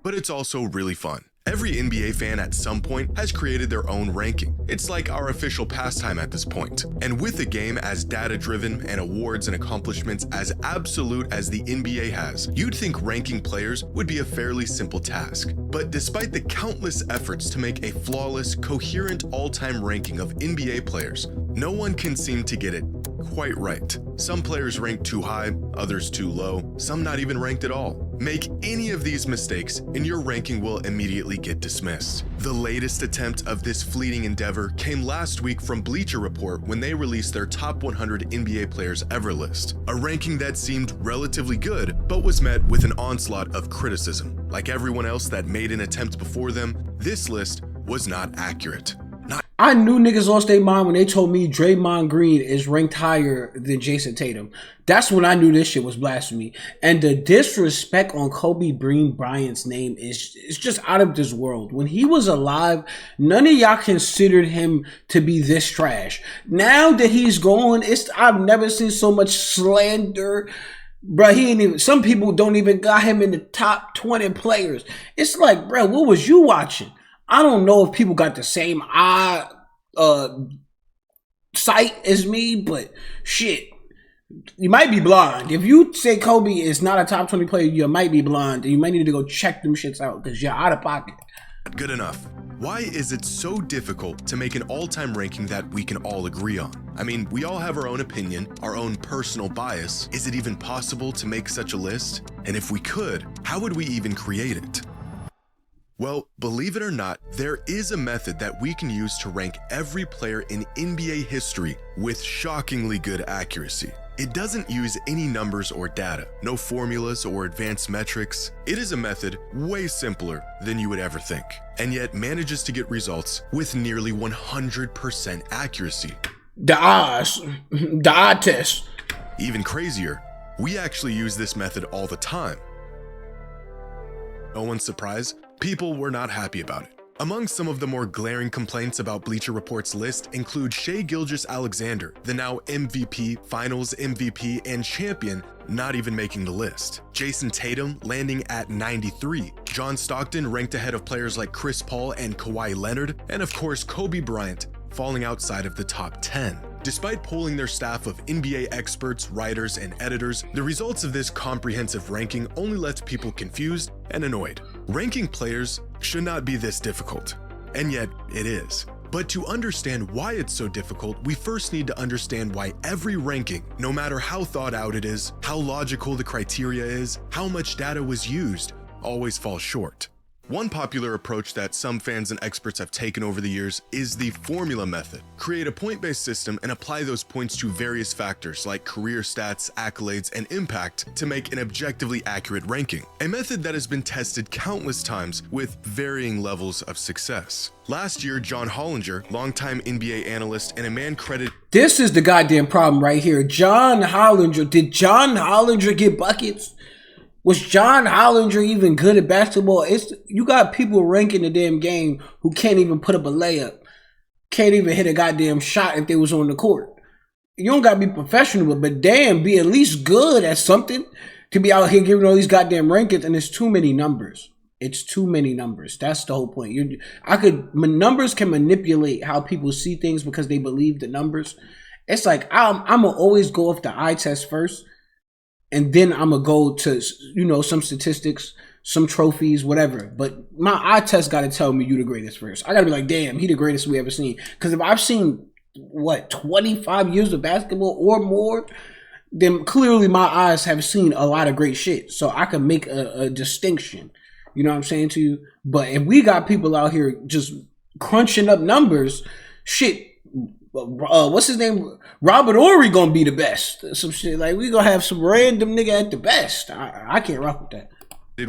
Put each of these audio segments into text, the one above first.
but it's also really fun. Every NBA fan at some point has created their own ranking. It's like our official pastime at this point. And with a game as data-driven and awards and accomplishments as absolute as the NBA has, you'd think ranking players would be a fairly simple task. But despite the countless efforts to make a flawless, coherent all-time ranking of NBA players, no one can seem to get it quite right. Some players ranked too high, others too low, some not even ranked at all. Make any of these mistakes and your ranking will immediately get dismissed. The latest attempt of this fleeting endeavor came last week from Bleacher Report when they released their top 100 NBA players ever list. A ranking that seemed relatively good, but was met with an onslaught of criticism. Like everyone else that made an attempt before them, this list was not accurate. I knew niggas lost their mind when they told me Draymond Green is ranked higher than Jason Tatum. That's when I knew this shit was blasphemy. And the disrespect on Kobe Bryant's name is just out of this world. When he was alive, none of y'all considered him to be this trash. Now that he's gone, I've never seen so much slander. Bro, he ain't even, some people don't even got him in the top 20 players. It's like, bro, what was you watching? I don't know if people got the same sight as me, but shit, you might be blind. If you say Kobe is not a top 20 player, you might be blind. And you might need to go check them shits out because you're out of pocket. Good enough. Why is it so difficult to make an all-time ranking that we can all agree on? I mean, we all have our own opinion, our own personal bias. Is it even possible to make such a list? And if we could, how would we even create it? Well, believe it or not, there is a method that we can use to rank every player in NBA history with shockingly good accuracy. It doesn't use any numbers or data, no formulas or advanced metrics. It is a method way simpler than you would ever think, and yet manages to get results with nearly 100% accuracy. The eye test. Even crazier, we actually use this method all the time. No one's surprised, people were not happy about it. Among some of the more glaring complaints about Bleacher Report's list include Shai Gilgeous-Alexander, the now MVP, Finals MVP, and champion, not even making the list. Jason Tatum landing at 93. John Stockton ranked ahead of players like Chris Paul and Kawhi Leonard, and of course Kobe Bryant falling outside of the top 10. Despite polling their staff of NBA experts, writers, and editors, the results of this comprehensive ranking only left people confused and annoyed. Ranking players should not be this difficult, and yet it is. But to understand why it's so difficult, we first need to understand why every ranking, no matter how thought out it is, how logical the criteria is, how much data was used, always falls short. One popular approach that some fans and experts have taken over the years is the formula method. Create a point-based system and apply those points to various factors like career stats, accolades, and impact to make an objectively accurate ranking. A method that has been tested countless times with varying levels of success. Last year, John Hollinger, longtime NBA analyst and a man credited... This is the goddamn problem right here. John Hollinger. Did John Hollinger get buckets? Was John Hollinger even good at basketball? You got people ranking the damn game who can't even put up a layup. Can't even hit a goddamn shot if they was on the court. You don't got to be professional, but damn, be at least good at something to be out here giving all these goddamn rankings. And it's too many numbers. It's too many numbers. That's the whole point. Numbers can manipulate how people see things because they believe the numbers. It's like, I'm going to always go off the eye test first. And then I'm going to go to, some statistics, some trophies, whatever. But my eye test got to tell me you the greatest first. I got to be like, damn, he the greatest we ever seen. Because if I've seen, 25 years of basketball or more, then clearly my eyes have seen a lot of great shit. So I can make a distinction. You know what I'm saying to you? But if we got people out here just crunching up numbers, shit. What's his name? Robert Ory gonna be the best. Some shit like we gonna have some random nigga at the best. I can't rock with that.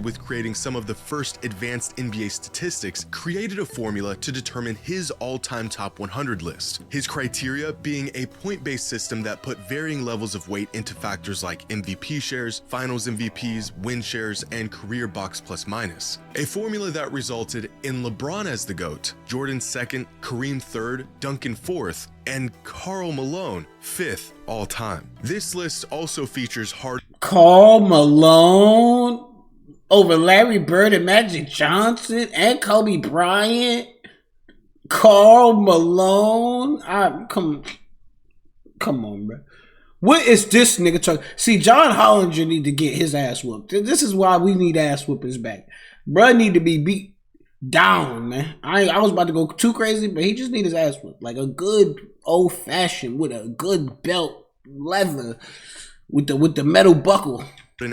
With creating some of the first advanced NBA statistics, created a formula to determine his all-time top 100 list. His criteria being a point-based system that put varying levels of weight into factors like MVP shares, finals MVPs, win shares, and career box plus minus. A formula that resulted in LeBron as the GOAT, Jordan second, Kareem third, Duncan fourth, and Karl Malone fifth all time. This list also features Karl Malone. over Larry Bird and Magic Johnson and Kobe Bryant, Karl Malone. Come on, bro. What is this nigga talking? See, John Hollinger need to get his ass whooped. This is why we need ass whoopers back. Bruh need to be beat down, man. I was about to go too crazy, but he just need his ass whooped. Like a good old fashioned with a good belt, leather, with the metal buckle.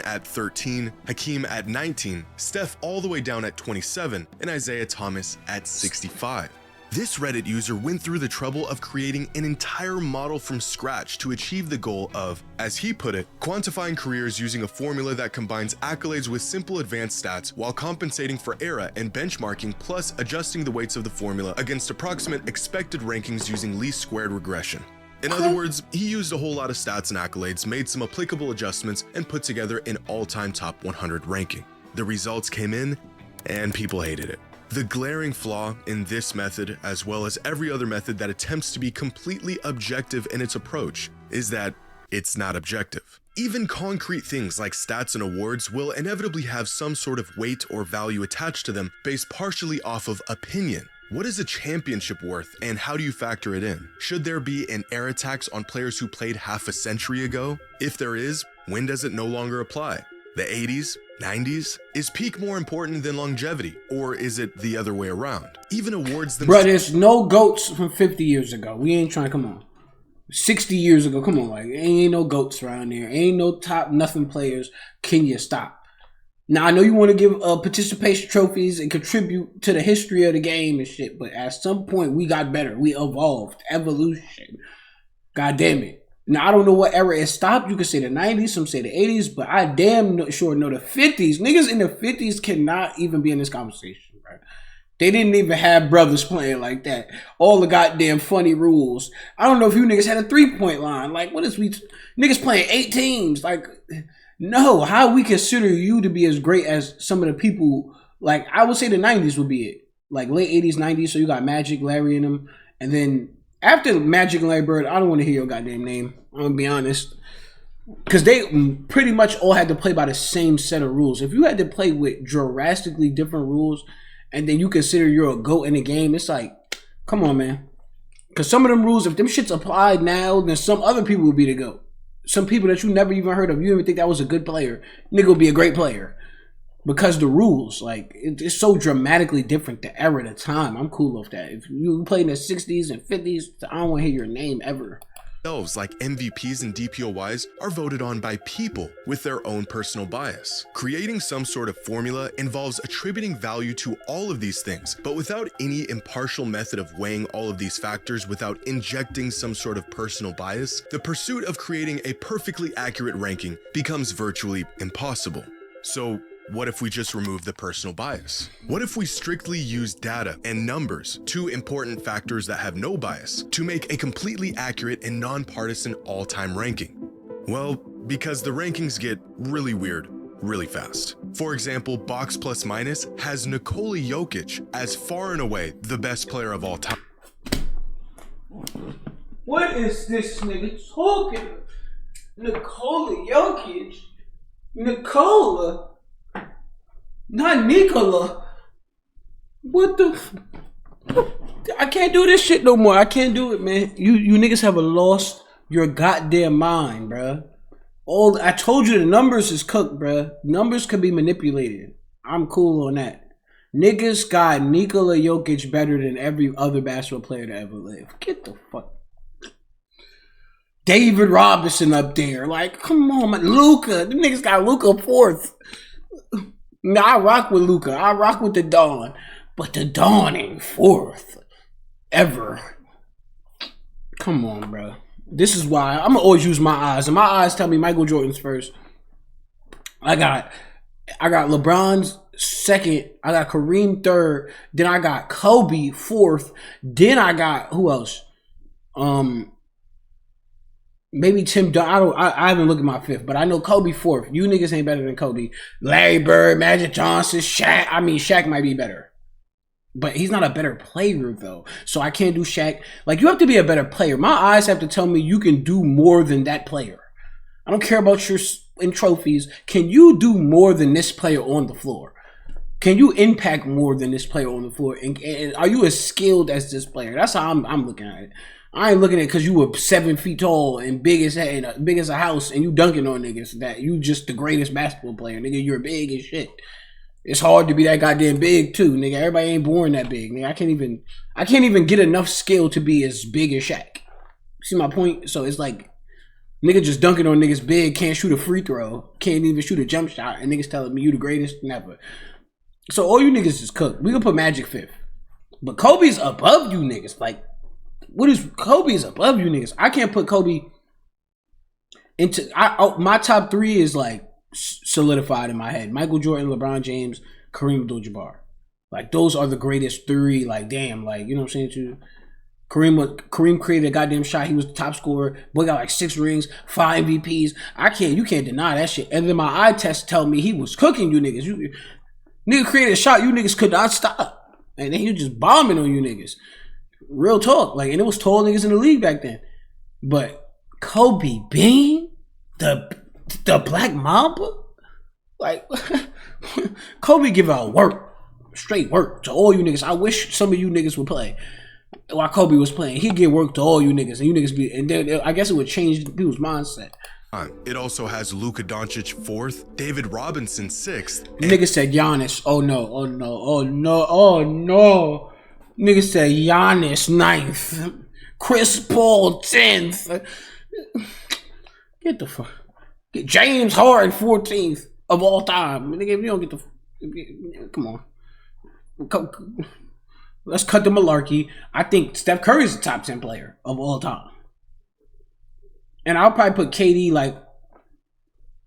At 13, Hakeem at 19, Steph all the way down at 27, and Isaiah Thomas at 65. This Reddit user went through the trouble of creating an entire model from scratch to achieve the goal of, as he put it, quantifying careers using a formula that combines accolades with simple advanced stats while compensating for era and benchmarking, plus adjusting the weights of the formula against approximate expected rankings using least squared regression. In other words, he used a whole lot of stats and accolades, made some applicable adjustments, and put together an all-time top 100 ranking. The results came in, and people hated it. The glaring flaw in this method, as well as every other method that attempts to be completely objective in its approach, is that it's not objective. Even concrete things like stats and awards will inevitably have some sort of weight or value attached to them based partially off of opinion. What is a championship worth, and how do you factor it in? Should there be an era tax on players who played half a century ago? If there is, when does it no longer apply? The 80s? 90s? Is peak more important than longevity, or is it the other way around? Even awards themselves. Bro, there's no GOATs from 50 years ago. We ain't trying to, come on. 60 years ago, come on, like, ain't no GOATs around there. Ain't no top nothing players. Can you stop? Now, I know you want to give participation trophies and contribute to the history of the game and shit, but at some point, we got better. We evolved. Evolution. God damn it. Now, I don't know what era it stopped. You could say the 90s, some say the 80s, but I damn sure know the 50s. Niggas in the 50s cannot even be in this conversation, right? They didn't even have brothers playing like that. All the goddamn funny rules. I don't know if you niggas had a 3-point line. Like, what is we... Niggas playing 8 teams. Like, no. How we consider you to be as great as some of the people... Like, I would say the 90s would be it. Like, late 80s, 90s. So you got Magic, Larry in them. And then... After Magic and Larry Bird, I don't want to hear your goddamn name. I'm going to be honest. Because they pretty much all had to play by the same set of rules. If you had to play with drastically different rules and then you consider you're a GOAT in the game, it's like, come on, man. Because some of them rules, if them shits applied now, then some other people would be the GOAT. Some people that you never even heard of, you didn't even think that was a good player. Nigga would be a great player. Because the rules, like, it's so dramatically different the era, the time. I'm cool with that. If you play in the 60s and 50s, I don't want to hear your name ever. Like MVPs and DPOYs are voted on by people with their own personal bias. Creating some sort of formula involves attributing value to all of these things, but without any impartial method of weighing all of these factors without injecting some sort of personal bias, the pursuit of creating a perfectly accurate ranking becomes virtually impossible. So, what if we just remove the personal bias? What if we strictly use data and numbers, 2 important factors that have no bias, to make a completely accurate and nonpartisan all-time ranking? Well, because the rankings get really weird really fast. For example, Box Plus Minus has Nikola Jokic as far and away the best player of all time. What is this nigga talking? Nikola Jokic? Nikola? Not Nikola. What the... I can't do this shit no more. I can't do it, man. You niggas have lost your goddamn mind, bruh. I told you the numbers is cooked, bruh. Numbers can be manipulated. I'm cool on that. Niggas got Nikola Jokic better than every other basketball player to ever live. Get the fuck... David Robinson up there. Like, come on, man. Luka. The niggas got Luka 4th. Now, I rock with Luka. I rock with the Dawn. But the Dawn ain't 4th. Ever. Come on, bro. This is why I'm going to always use my eyes. And my eyes tell me Michael Jordan's first. I got LeBron's 2nd. I got Kareem 3rd. Then I got Kobe 4th. Then I got, who else? Maybe Tim Duncan. I haven't looked at my 5th, but I know Kobe 4th. You niggas ain't better than Kobe. Larry Bird, Magic Johnson, Shaq. I mean, Shaq might be better. But he's not a better player, though. So I can't do Shaq. Like, you have to be a better player. My eyes have to tell me you can do more than that player. I don't care about your in trophies. Can you do more than this player on the floor? Can you impact more than this player on the floor? And are you as skilled as this player? That's how I'm looking at it. I ain't looking at it because you were 7 feet tall and big as a house and you dunking on niggas that you just the greatest basketball player. Nigga, you're big as shit. It's hard to be that goddamn big too, nigga. Everybody ain't born that big, nigga. I can't even get enough skill to be as big as Shaq. See my point? So it's like nigga just dunking on niggas big, can't shoot a free throw, can't even shoot a jump shot, and niggas telling me you the greatest? Never. So all you niggas is cooked. We can put Magic 5th. But Kobe's above you niggas. Like, what is Kobe's above you niggas? I can't put Kobe into my top 3 is like solidified in my head. Michael Jordan, LeBron James, Kareem Abdul-Jabbar. Like those are the greatest 3. Like damn, like you know what I'm saying to you? Kareem created a goddamn shot. He was the top scorer. Boy got like 6 rings, 5 MVPs. You can't deny that shit. And then my eye test tell me he was cooking you niggas. Nigga created a shot you niggas could not stop. And then he was just bombing on you niggas. Real talk. Like, and it was tall niggas in the league back then. But Kobe Bean? The Black Mamba? Like, Kobe give out work. Straight work to all you niggas. I wish some of you niggas would play. While Kobe was playing, he'd give work to all you niggas. And you niggas and then I guess it would change people's mindset. It also has Luka Doncic 4th, David Robinson 6th. Niggas said Giannis. Oh no. Niggas said Giannis 9th. Chris Paul 10th. Get the fuck. Get James Harden 14th of all time. Nigga, if you don't get the come on. Let's cut the malarkey. I think Steph Curry's the top 10 player of all time. And I'll probably put KD like,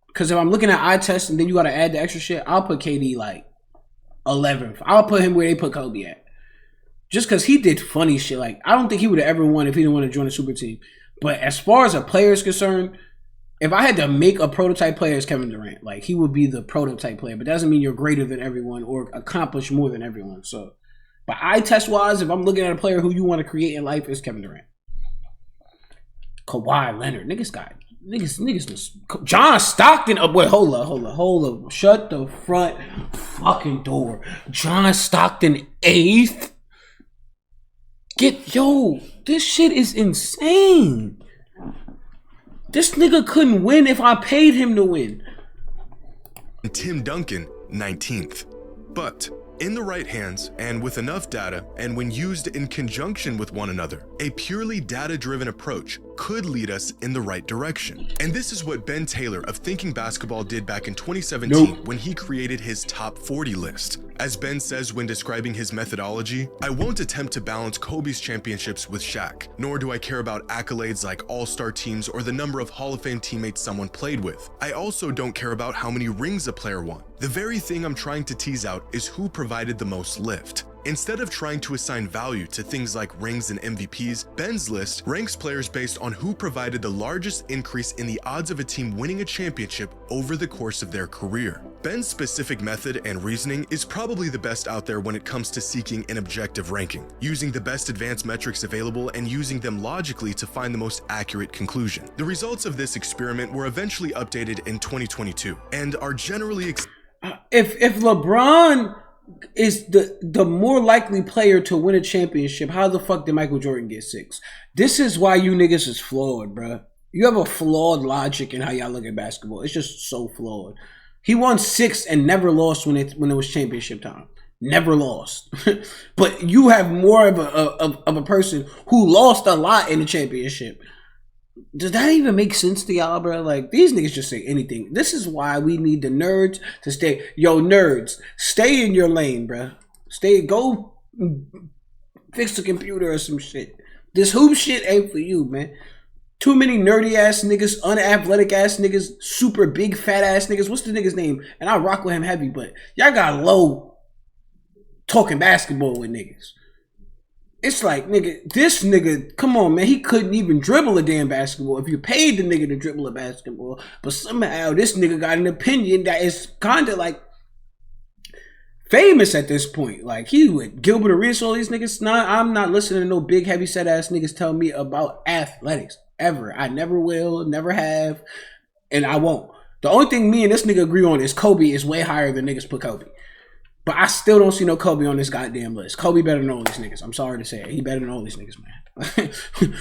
because if I'm looking at eye test and then you got to add the extra shit, I'll put KD like 11th. I'll put him where they put Kobe at. Just because he did funny shit. Like, I don't think he would have ever won if he didn't want to join a super team. But as far as a player is concerned, if I had to make a prototype player, it's Kevin Durant. Like, he would be the prototype player. But that doesn't mean you're greater than everyone or accomplish more than everyone. So, but eye test wise, if I'm looking at a player who you want to create in life, it's Kevin Durant. Kawhi Leonard. Niggas. John Stockton. Wait, hold up. Shut the front fucking door. John Stockton 8th. This shit is insane. This nigga couldn't win if I paid him to win. Tim Duncan 19th. But in the right hands and with enough data, and when used in conjunction with one another, a purely data-driven approach could lead us in the right direction. And this is what Ben Taylor of Thinking Basketball did back in 2017 when he created his top 40 list. As Ben says when describing his methodology, I won't attempt to balance Kobe's championships with Shaq, nor do I care about accolades like all-star teams or the number of Hall of Fame teammates someone played with. I also don't care about how many rings a player won. The very thing I'm trying to tease out is who provided the most lift. Instead of trying to assign value to things like rings and MVPs, Ben's list ranks players based on who provided the largest increase in the odds of a team winning a championship over the course of their career. Ben's specific method and reasoning is probably the best out there when it comes to seeking an objective ranking, using the best advanced metrics available and using them logically to find the most accurate conclusion. The results of this experiment were eventually updated in 2022 and are generally if LeBron is the more likely player to win a championship, how the fuck did Michael Jordan get 6? This is why you niggas is flawed, bruh. You have a flawed logic in how y'all look at basketball. It's just so flawed. He won 6 and never lost when it was championship time. Never lost. But you have more of a person who lost a lot in the championship. Does that even make sense to y'all, bro? Like, these niggas just say anything. This is why we need the nerds to stay. Yo, nerds, stay in your lane, bro. Go fix the computer or some shit. This hoop shit ain't for you, man. Too many nerdy ass niggas, unathletic ass niggas, super big fat ass niggas. What's the nigga's name? And I rock with him heavy, but y'all got low talking basketball with niggas. It's like, nigga, this nigga, come on, man. He couldn't even dribble a damn basketball if you paid the nigga to dribble a basketball. But somehow this nigga got an opinion that is kind of like famous at this point. Like, he with Gilbert Arenas, all these niggas. Nah, I'm not listening to no big heavy set ass niggas tell me about athletics ever. I never will, never have, and I won't. The only thing me and this nigga agree on is Kobe is way higher than niggas put Kobe. But I still don't see no Kobe on this goddamn list. Kobe better than all these niggas. I'm sorry to say it. He better than all these niggas, man.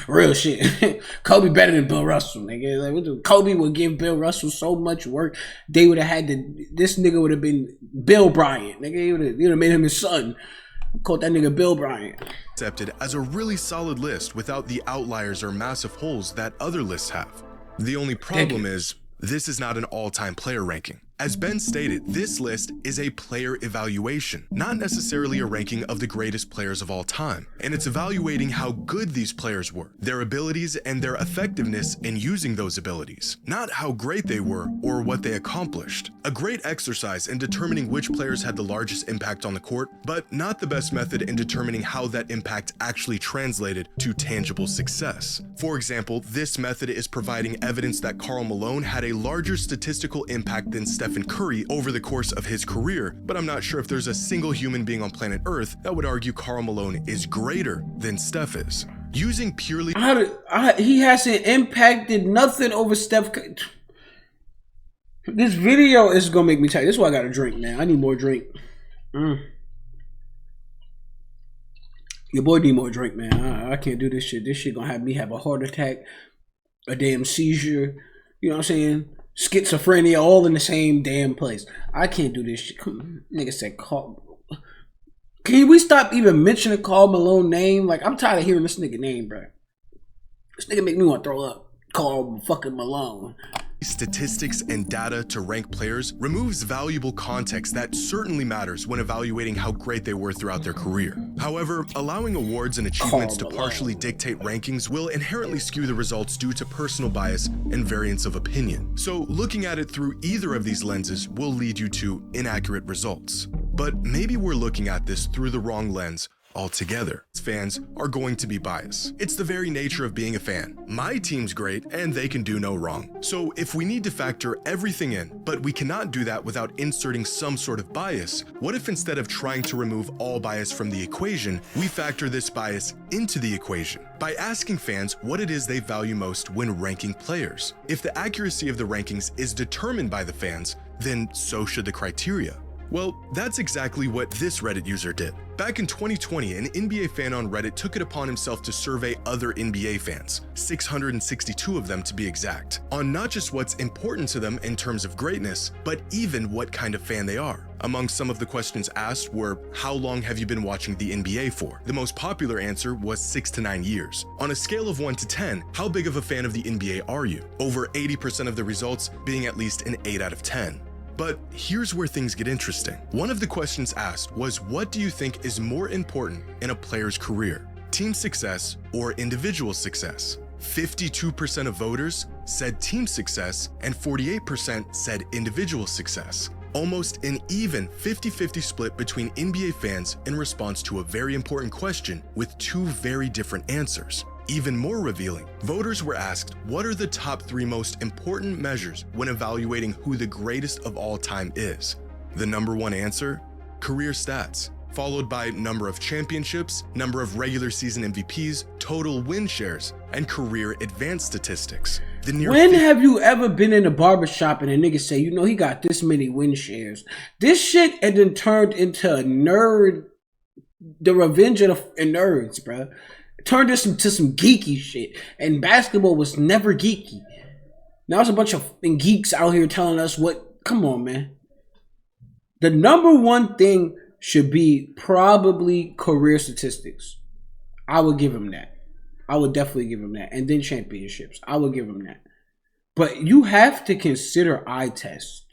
Real shit. Kobe better than Bill Russell, nigga. Like, Kobe would give Bill Russell so much work. They would have had to. This nigga would have been Bill Bryant, nigga. He would have made him his son. Called that nigga Bill Bryant. Accepted as a really solid list without the outliers or massive holes that other lists have. The only problem is, this is not an all-time player ranking. As Ben stated, this list is a player evaluation, not necessarily a ranking of the greatest players of all time. And it's evaluating how good these players were, their abilities and their effectiveness in using those abilities, not how great they were or what they accomplished. A great exercise in determining which players had the largest impact on the court, but not the best method in determining how that impact actually translated to tangible success. For example, this method is providing evidence that Karl Malone had a larger statistical impact than Stephen Curry over the course of his career, but I'm not sure if there's a single human being on planet Earth that would argue Karl Malone is greater than Steph is. Using purely... he hasn't impacted nothing over Steph. This video is gonna make me tired. This is why I gotta drink, man. I need more drink. Your boy need more drink, man. I can't do this shit. This shit gonna have me have a heart attack, a damn seizure. You know what I'm saying? Schizophrenia, all in the same damn place. I can't do this shit. Nigga said Karl. Can we stop even mentioning Karl Malone name? Like, I'm tired of hearing this nigga name, bro. This nigga make me want to throw up. Karl fucking Malone. Statistics and data to rank players removes valuable context that certainly matters when evaluating how great they were throughout their career. However, allowing awards and achievements to partially dictate rankings will inherently skew the results due to personal bias and variance of opinion. So looking at it through either of these lenses will lead you to inaccurate results. But maybe we're looking at this through the wrong lens altogether. Fans are going to be biased. It's the very nature of being a fan. My team's great and they can do no wrong. So if we need to factor everything in, but we cannot do that without inserting some sort of bias, what if instead of trying to remove all bias from the equation, we factor this bias into the equation by asking fans what it is they value most when ranking players? If the accuracy of the rankings is determined by the fans, then so should the criteria. Well, that's exactly what this Reddit user did. Back in 2020, an NBA fan on Reddit took it upon himself to survey other NBA fans, 662 of them to be exact, on not just what's important to them in terms of greatness, but even what kind of fan they are. Among some of the questions asked were, how long have you been watching the NBA for? The most popular answer was 6 to 9 years. On a scale of 1 to 10, how big of a fan of the NBA are you? Over 80% of the results being at least an 8 out of 10. But here's where things get interesting. One of the questions asked was, what do you think is more important in a player's career? Team success or individual success? 52% of voters said team success and 48% said individual success. Almost an even 50-50 split between NBA fans in response to a very important question with two very different answers. Even more revealing, voters were asked, what are the top 3 most important measures when evaluating who the greatest of all time is? The number 1 answer? Career stats, followed by number of championships, number of regular season MVPs, total win shares, and career advanced statistics. When have you ever been in a barbershop and a nigga say, you know, he got this many win shares? This shit had then turned into a nerd, the revenge of the nerds, bro. Turned this into some geeky shit. And basketball was never geeky. Now it's a bunch of geeks out here telling us what. Come on, man. The number 1 thing should be probably career statistics. I would give him that. I would definitely give him that. And then championships. I would give him that. But you have to consider eye test.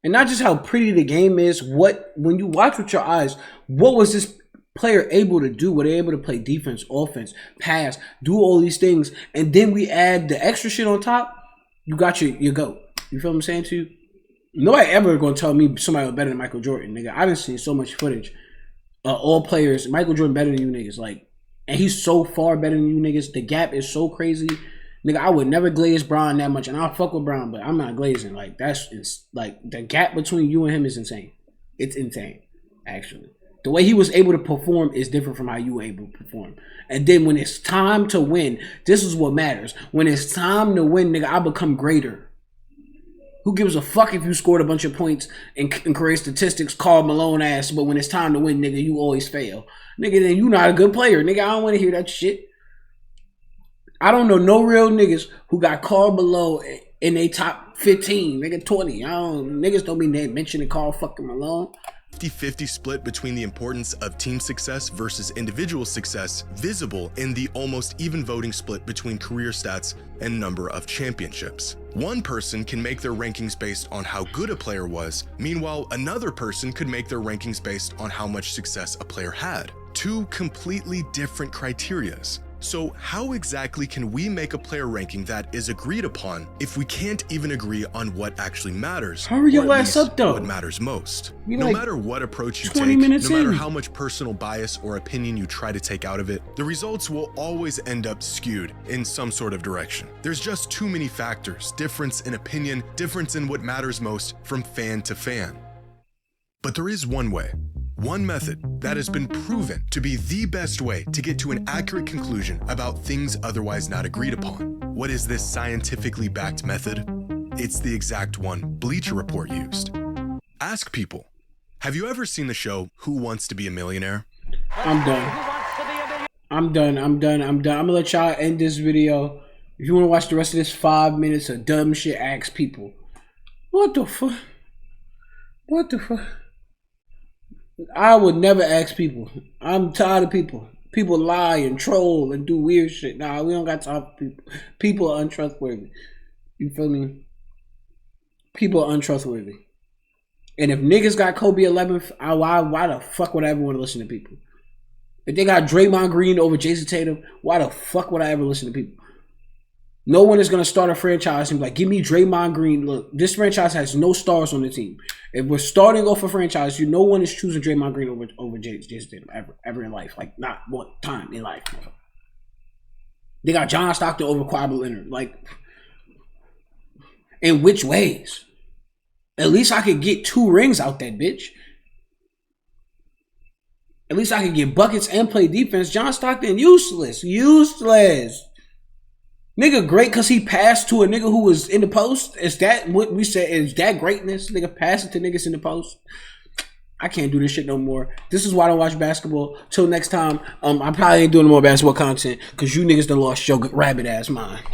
And not just how pretty the game is. When you watch with your eyes, what was this player able to do? Were they able to play defense, offense, pass, do all these things? And then we add the extra shit on top. You got your GOAT. You feel what I'm saying to you? Nobody ever gonna tell me somebody was better than Michael Jordan, nigga. I done seen so much footage. All players, Michael Jordan better than you niggas. Like, and he's so far better than you niggas. The gap is so crazy. Nigga, I would never glaze Bron that much. And I'll fuck with Bron, but I'm not glazing. Like, like the gap between you and him is insane. It's insane, actually. The way he was able to perform is different from how you were able to perform. And then when it's time to win, this is what matters. When it's time to win, nigga, I become greater. Who gives a fuck if you scored a bunch of points in career statistics, Karl Malone ass, but when it's time to win, nigga, you always fail. Nigga, then you not a good player. Nigga, I don't want to hear that shit. I don't know no real niggas who got Karl Malone in they top 15, nigga, 20. Niggas don't be mentioning Karl fucking Malone. 50-50 split between the importance of team success versus individual success visible in the almost even voting split between career stats and number of championships. One person can make their rankings based on how good a player was, meanwhile another person could make their rankings based on how much success a player had. Two completely different criterias. So how exactly can we make a player ranking that is agreed upon if we can't even agree on what actually matters? Hurry your ass up though. What matters most. You're no like matter what approach you 20 take, minutes no matter in. how much personal bias or opinion you try to take out of it, the results will always end up skewed in some sort of direction. There's just too many factors, difference in opinion, difference in what matters most from fan to fan. But there is one way. One method that has been proven to be the best way to get to an accurate conclusion about things otherwise not agreed upon. What is this scientifically backed method? It's the exact one Bleacher Report used. Ask people, have you ever seen the show Who Wants to Be a Millionaire? I'm done. I'm gonna let y'all end this video. If you want to watch the rest of this 5 minutes of dumb shit, ask people. What the fuck? What the fuck? I would never ask people. I'm tired of people. People lie and troll and do weird shit. Nah, we don't got time for people. People are untrustworthy. You feel me? People are untrustworthy. And if niggas got Kobe 11th, why the fuck would I ever want to listen to people? If they got Draymond Green over Jason Tatum, why the fuck would I ever listen to people? No one is going to start a franchise and be like, give me Draymond Green. Look, this franchise has no stars on the team. If we're starting off a franchise, no one is choosing Draymond Green over Jason Tatum ever in life. Like, not one time in life. They got John Stockton over Kawhi Leonard. Like, in which ways? At least I could get 2 rings out that bitch. At least I could get buckets and play defense. John Stockton, useless. Useless. Nigga great because he passed to a nigga who was in the post. Is that what we said? Is that greatness? Nigga passing to niggas in the post? I can't do this shit no more. This is why I don't watch basketball. Till next time, I probably ain't doing no more basketball content because you niggas done lost your rabbit ass mind.